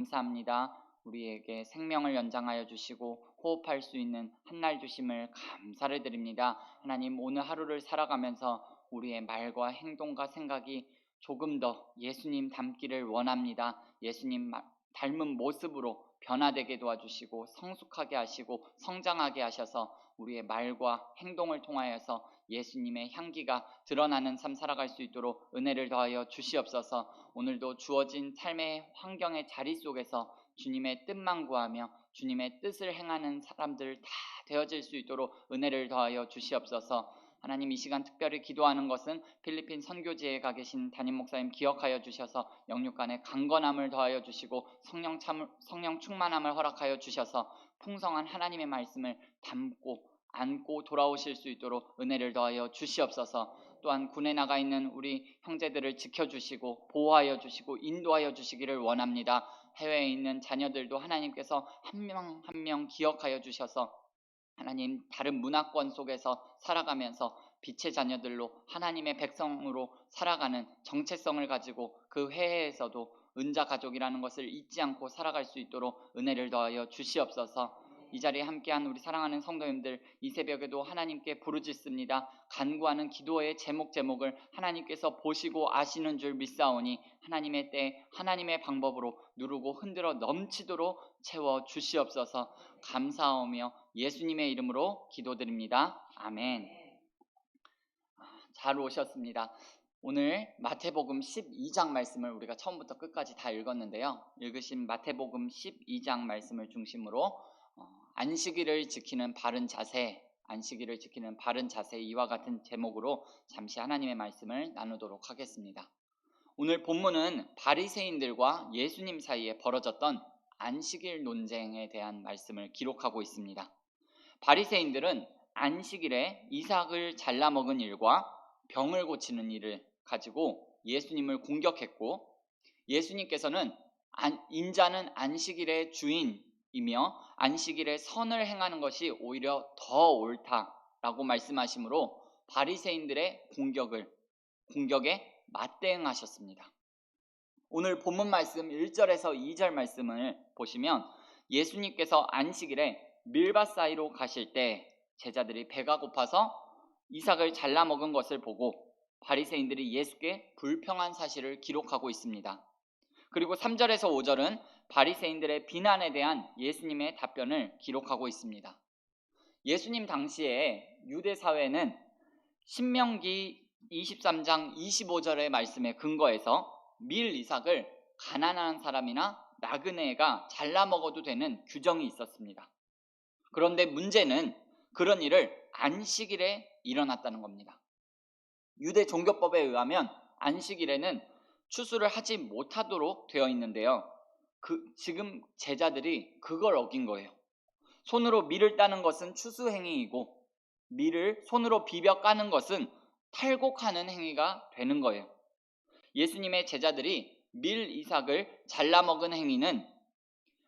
감사합니다. 우리에게 생명을 연장하여 주시고 호흡할 수 있는 한 날 주심을 감사를 드립니다. 하나님, 오늘 하루를 살아가면서 우리의 말과 행동과 생각이 조금 더 예수님 닮기를 원합니다. 예수님 닮은 모습으로 변화되게 도와주시고 성숙하게 하시고 성장하게 하셔서 우리의 말과 행동을 통하여서 예수님의 향기가 드러나는 삶 살아갈 수 있도록 은혜를 더하여 주시옵소서. 오늘도 주어진 삶의 환경의 자리 속에서 주님의 뜻만 구하며 주님의 뜻을 행하는 사람들 다 되어질 수 있도록 은혜를 더하여 주시옵소서. 하나님, 이 시간 특별히 기도하는 것은 필리핀 선교지에 가 계신 담임 목사님 기억하여 주셔서 영육간의 강건함을 더하여 주시고 성령 충만함을 허락하여 주셔서 풍성한 하나님의 말씀을 담고 안고 돌아오실 수 있도록 은혜를 더하여 주시옵소서. 또한 군에 나가 있는 우리 형제들을 지켜주시고 보호하여 주시고 인도하여 주시기를 원합니다. 해외에 있는 자녀들도 하나님께서 한 명 한 명 기억하여 주셔서 하나님, 다른 문화권 속에서 살아가면서 빛의 자녀들로 하나님의 백성으로 살아가는 정체성을 가지고 그 회해에서도 은자 가족이라는 것을 잊지 않고 살아갈 수 있도록 은혜를 더하여 주시옵소서. 이 자리에 함께한 우리 사랑하는 성도님들, 이 새벽에도 하나님께 부르짖습니다. 간구하는 기도의 제목을 하나님께서 보시고 아시는 줄 믿사오니 하나님의 때 하나님의 방법으로 누르고 흔들어 넘치도록 채워 주시옵소서. 감사하며 예수님의 이름으로 기도드립니다. 아멘. 잘 오셨습니다. 오늘 마태복음 12장 말씀을 우리가 처음부터 끝까지 다 읽었는데요. 읽으신 마태복음 12장 말씀을 중심으로 안식일을 지키는 바른 자세, 안식일을 지키는 바른 자세, 이와 같은 제목으로 잠시 하나님의 말씀을 나누도록 하겠습니다. 오늘 본문은 바리새인들과 예수님 사이에 벌어졌던 안식일 논쟁에 대한 말씀을 기록하고 있습니다. 바리새인들은 안식일에 이삭을 잘라 먹은 일과 병을 고치는 일을 가지고 예수님을 공격했고, 예수님께서는 인자는 안식일의 주인이며 안식일에 선을 행하는 것이 오히려 더 옳다라고 말씀하시므로 바리새인들의 공격에 맞대응하셨습니다. 오늘 본문 말씀 1절에서 2절 말씀을 보시면 예수님께서 안식일에 밀밭 사이로 가실 때 제자들이 배가 고파서 이삭을 잘라 먹은 것을 보고 바리새인들이 예수께 불평한 사실을 기록하고 있습니다. 그리고 3절에서 5절은 바리새인들의 비난에 대한 예수님의 답변을 기록하고 있습니다. 예수님 당시에 유대 사회는 신명기 23장 25절의 말씀에 근거해서 밀 이삭을 가난한 사람이나 나그네가 잘라 먹어도 되는 규정이 있었습니다. 그런데 문제는 그런 일을 안식일에 일어났다는 겁니다. 유대 종교법에 의하면 안식일에는 추수를 하지 못하도록 되어 있는데요. 지금 제자들이 그걸 어긴 거예요. 손으로 밀을 따는 것은 추수 행위이고 밀을 손으로 비벼 까는 것은 탈곡하는 행위가 되는 거예요. 예수님의 제자들이 밀 이삭을 잘라 먹은 행위는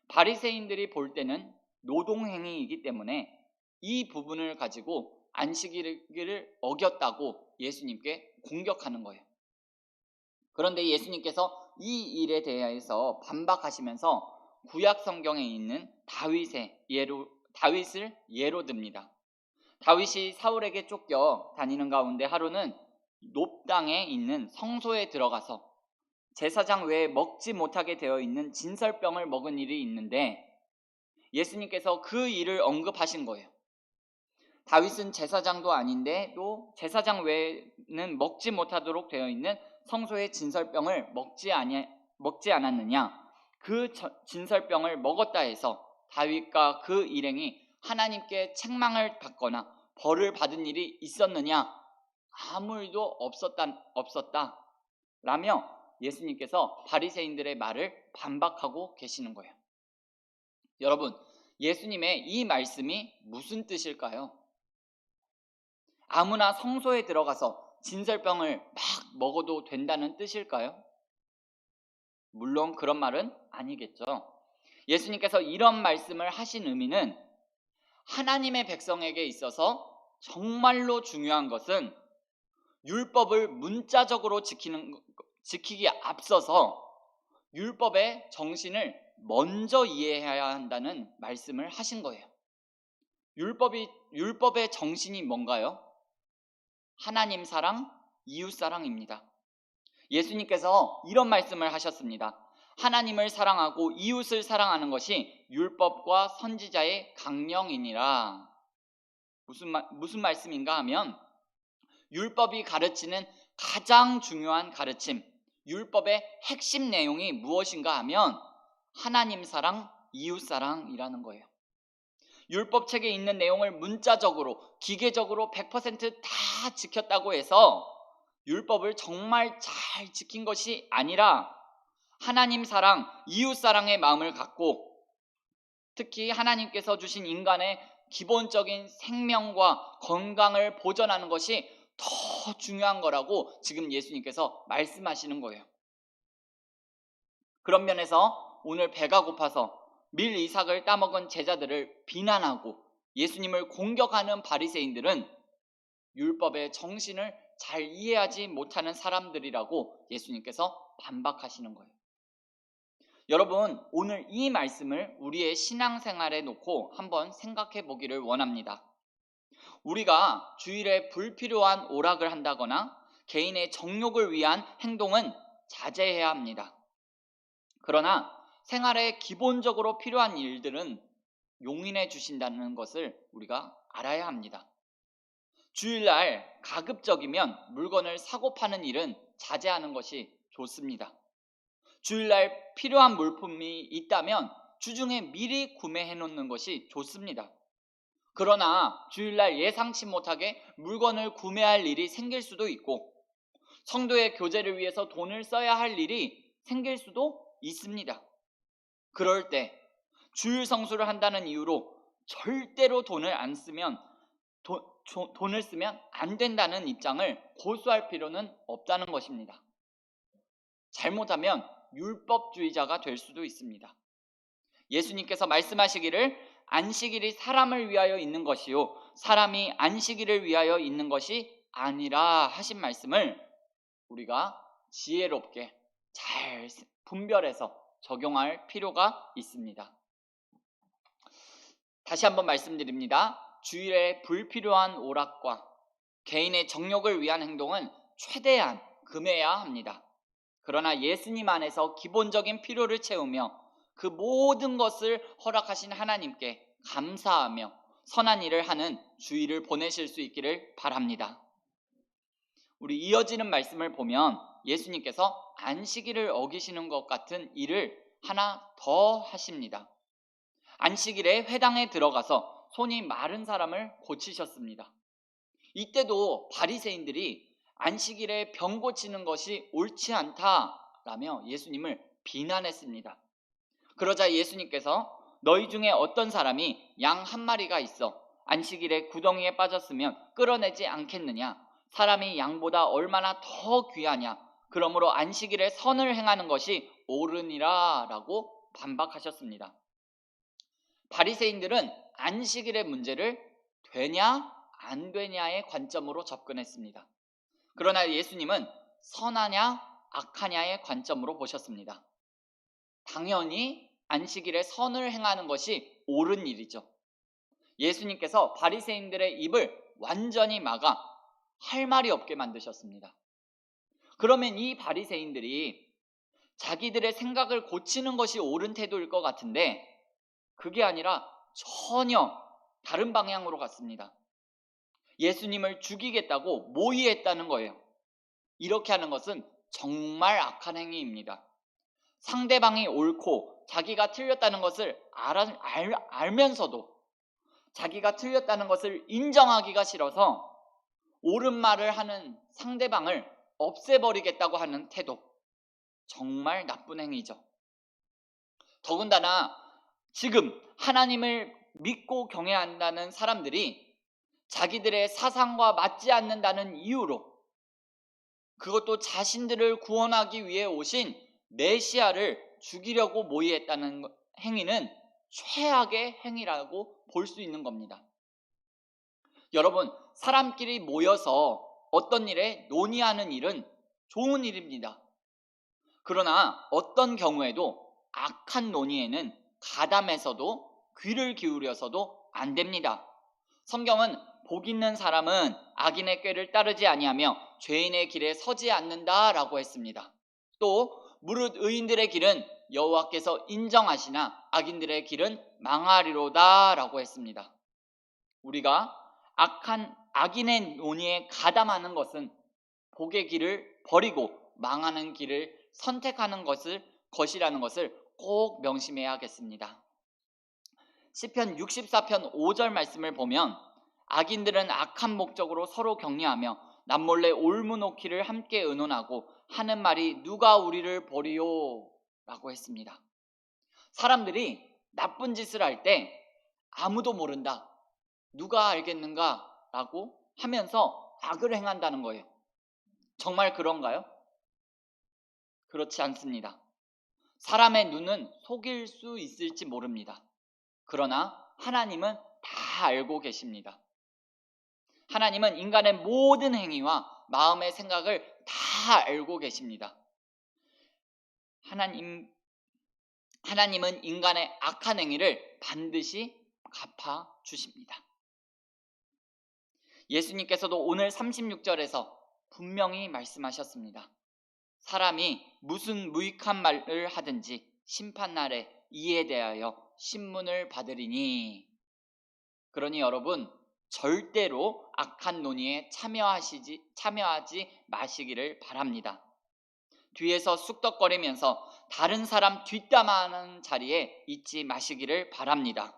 바리새인들이 볼 때는 노동 행위이기 때문에 이 부분을 가지고 안식일을 어겼다고 예수님께 공격하는 거예요. 그런데 예수님께서 이 일에 대해서 반박하시면서 구약 성경에 있는 다윗을 예로 듭니다. 다윗이 사울에게 쫓겨 다니는 가운데 하루는 높당에 있는 성소에 들어가서 제사장 외에 먹지 못하게 되어 있는 진설병을 먹은 일이 있는데 예수님께서 그 일을 언급하신 거예요. 다윗은 제사장도 아닌데 또 제사장 외에는 먹지 못하도록 되어 있는 성소의 진설병을 먹지 않았느냐? 그 진설병을 먹었다 해서 다윗과 그 일행이 하나님께 책망을 받거나 벌을 받은 일이 있었느냐? 아무 일도 없었다 라며 예수님께서 바리새인들의 말을 반박하고 계시는 거예요. 여러분, 예수님의 이 말씀이 무슨 뜻일까요? 아무나 성소에 들어가서 진설병을 막 먹어도 된다는 뜻일까요? 물론 그런 말은 아니겠죠. 예수님께서 이런 말씀을 하신 의미는 하나님의 백성에게 있어서 정말로 중요한 것은 율법을 문자적으로 지키기 앞서서 율법의 정신을 먼저 이해해야 한다는 말씀을 하신 거예요. 율법의 정신이 뭔가요? 하나님 사랑, 이웃 사랑입니다. 예수님께서 이런 말씀을 하셨습니다. 하나님을 사랑하고 이웃을 사랑하는 것이 율법과 선지자의 강령이니라. 무슨 말씀인가 하면 율법이 가르치는 가장 중요한 가르침, 율법의 핵심 내용이 무엇인가 하면 하나님 사랑, 이웃 사랑이라는 거예요. 율법책에 있는 내용을 문자적으로, 기계적으로 100%다 지켰다고 해서 율법을 정말 잘 지킨 것이 아니라 하나님 사랑, 이웃 사랑의 마음을 갖고 특히 하나님께서 주신 인간의 기본적인 생명과 건강을 보존하는 것이 더 중요한 거라고 지금 예수님께서 말씀하시는 거예요. 그런 면에서 오늘 배가 고파서 밀 이삭을 따먹은 제자들을 비난하고 예수님을 공격하는 바리새인들은 율법의 정신을 잘 이해하지 못하는 사람들이라고 예수님께서 반박하시는 거예요. 여러분, 오늘 이 말씀을 우리의 신앙생활에 놓고 한번 생각해 보기를 원합니다. 우리가 주일에 불필요한 오락을 한다거나 개인의 정욕을 위한 행동은 자제해야 합니다. 그러나 생활에 기본적으로 필요한 일들은 용인해 주신다는 것을 우리가 알아야 합니다. 주일날 가급적이면 물건을 사고 파는 일은 자제하는 것이 좋습니다. 주일날 필요한 물품이 있다면 주중에 미리 구매해 놓는 것이 좋습니다. 그러나 주일날 예상치 못하게 물건을 구매할 일이 생길 수도 있고 성도의 교제를 위해서 돈을 써야 할 일이 생길 수도 있습니다. 그럴 때 주일 성수를 한다는 이유로 절대로 돈을 쓰면 안 된다는 입장을 고수할 필요는 없다는 것입니다. 잘못하면 율법주의자가 될 수도 있습니다. 예수님께서 말씀하시기를 안식일이 사람을 위하여 있는 것이요 사람이 안식일을 위하여 있는 것이 아니라 하신 말씀을 우리가 지혜롭게 잘 분별해서 적용할 필요가 있습니다. 다시 한번 말씀드립니다. 주일에 불필요한 오락과 개인의 정욕을 위한 행동은 최대한 금해야 합니다. 그러나 예수님 안에서 기본적인 필요를 채우며 그 모든 것을 허락하신 하나님께 감사하며 선한 일을 하는 주일을 보내실 수 있기를 바랍니다. 우리 이어지는 말씀을 보면 예수님께서 안식일을 어기시는 것 같은 일을 하나 더 하십니다. 안식일에 회당에 들어가서 손이 마른 사람을 고치셨습니다. 이때도 바리새인들이 안식일에 병 고치는 것이 옳지 않다라며 예수님을 비난했습니다. 그러자 예수님께서 너희 중에 어떤 사람이 양 한 마리가 있어 안식일에 구덩이에 빠졌으면 끌어내지 않겠느냐? 사람이 양보다 얼마나 더 귀하냐? 그러므로 안식일에 선을 행하는 것이 옳으니라 라고 반박하셨습니다. 바리새인들은 안식일의 문제를 되냐 안 되냐의 관점으로 접근했습니다. 그러나 예수님은 선하냐 악하냐의 관점으로 보셨습니다. 당연히 안식일에 선을 행하는 것이 옳은 일이죠. 예수님께서 바리새인들의 입을 완전히 막아 할 말이 없게 만드셨습니다. 그러면 이 바리새인들이 자기들의 생각을 고치는 것이 옳은 태도일 것 같은데 그게 아니라 전혀 다른 방향으로 갔습니다. 예수님을 죽이겠다고 모의했다는 거예요. 이렇게 하는 것은 정말 악한 행위입니다. 상대방이 옳고 자기가 틀렸다는 것을 알면서도 자기가 틀렸다는 것을 인정하기가 싫어서 옳은 말을 하는 상대방을 없애버리겠다고 하는 태도, 정말 나쁜 행위죠. 더군다나 지금 하나님을 믿고 경외한다는 사람들이 자기들의 사상과 맞지 않는다는 이유로 그것도 자신들을 구원하기 위해 오신 메시아를 죽이려고 모의했다는 행위는 최악의 행위라고 볼 수 있는 겁니다. 여러분, 사람끼리 모여서 어떤 일에 논의하는 일은 좋은 일입니다. 그러나 어떤 경우에도 악한 논의에는 가담해서도 귀를 기울여서도 안 됩니다. 성경은 복 있는 사람은 악인의 꾀를 따르지 아니하며 죄인의 길에 서지 않는다라고 했습니다. 또 무릇 의인들의 길은 여호와께서 인정하시나 악인들의 길은 망하리로다라고 했습니다. 우리가 악인의 논의에 가담하는 것은 복의 길을 버리고 망하는 길을 선택하는 것이라는 것을 꼭 명심해야겠습니다. 시편 64편 5절 말씀을 보면 악인들은 악한 목적으로 서로 격려하며 남몰래 올무놓기를 함께 의논하고 하는 말이 누가 우리를 버리요? 라고 했습니다. 사람들이 나쁜 짓을 할 때 아무도 모른다, 누가 알겠는가? 라고 하면서 악을 행한다는 거예요. 정말 그런가요? 그렇지 않습니다. 사람의 눈은 속일 수 있을지 모릅니다. 그러나 하나님은 다 알고 계십니다. 하나님은 인간의 모든 행위와 마음의 생각을 다 알고 계십니다. 하나님은 인간의 악한 행위를 반드시 갚아 주십니다. 예수님께서도 오늘 36절에서 분명히 말씀하셨습니다. 사람이 무슨 무익한 말을 하든지 심판날에 이에 대하여 신문을 받으리니. 그러니 여러분, 절대로 악한 논의에 참여하지 마시기를 바랍니다. 뒤에서 쑥덕거리면서 다른 사람 뒷담화하는 자리에 있지 마시기를 바랍니다.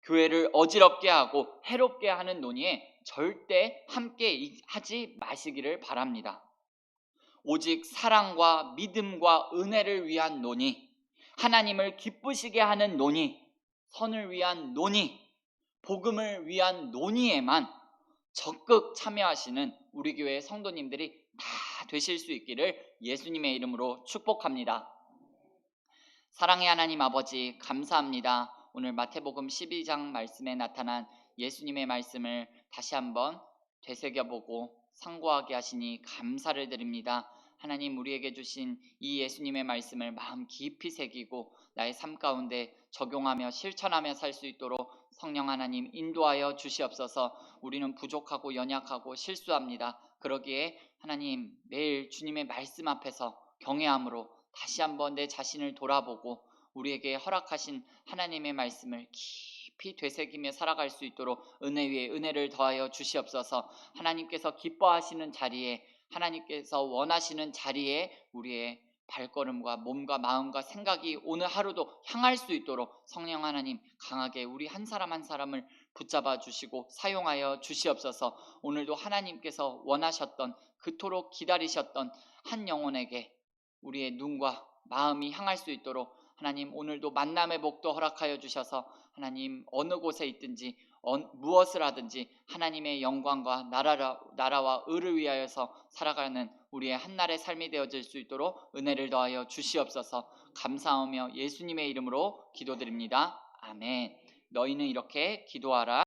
교회를 어지럽게 하고 해롭게 하는 논의에 절대 함께 하지 마시기를 바랍니다. 오직 사랑과 믿음과 은혜를 위한 논의, 하나님을 기쁘시게 하는 논의, 선을 위한 논의, 복음을 위한 논의에만 적극 참여하시는 우리 교회 성도님들이 다 되실 수 있기를 예수님의 이름으로 축복합니다. 사랑의 하나님 아버지, 감사합니다. 오늘 마태복음 12장 말씀에 나타난 예수님의 말씀을 다시 한번 되새겨보고 상고하게 하시니 감사를 드립니다. 하나님, 우리에게 주신 이 예수님의 말씀을 마음 깊이 새기고 나의 삶 가운데 적용하며 실천하며 살 수 있도록 성령 하나님 인도하여 주시옵소서. 우리는 부족하고 연약하고 실수합니다. 그러기에 하나님, 매일 주님의 말씀 앞에서 경외함으로 다시 한번 내 자신을 돌아보고 우리에게 허락하신 하나님의 말씀을 깊이 되새기며 살아갈 수 있도록 은혜 위에 은혜를 더하여 주시옵소서. 하나님께서 기뻐하시는 자리에, 하나님께서 원하시는 자리에 우리의 발걸음과 몸과 마음과 생각이 오늘 하루도 향할 수 있도록 성령 하나님 강하게 우리 한 사람 한 사람을 붙잡아 주시고 사용하여 주시옵소서. 오늘도 하나님께서 원하셨던, 그토록 기다리셨던 한 영혼에게 우리의 눈과 마음이 향할 수 있도록 하나님 오늘도 만남의 복도 허락하여 주셔서 하나님 어느 곳에 있든지 무엇을 하든지 하나님의 영광과 나라와 의를 위하여서 살아가는 우리의 한날의 삶이 되어질 수 있도록 은혜를 더하여 주시옵소서. 감사하며 예수님의 이름으로 기도드립니다. 아멘. 너희는 이렇게 기도하라.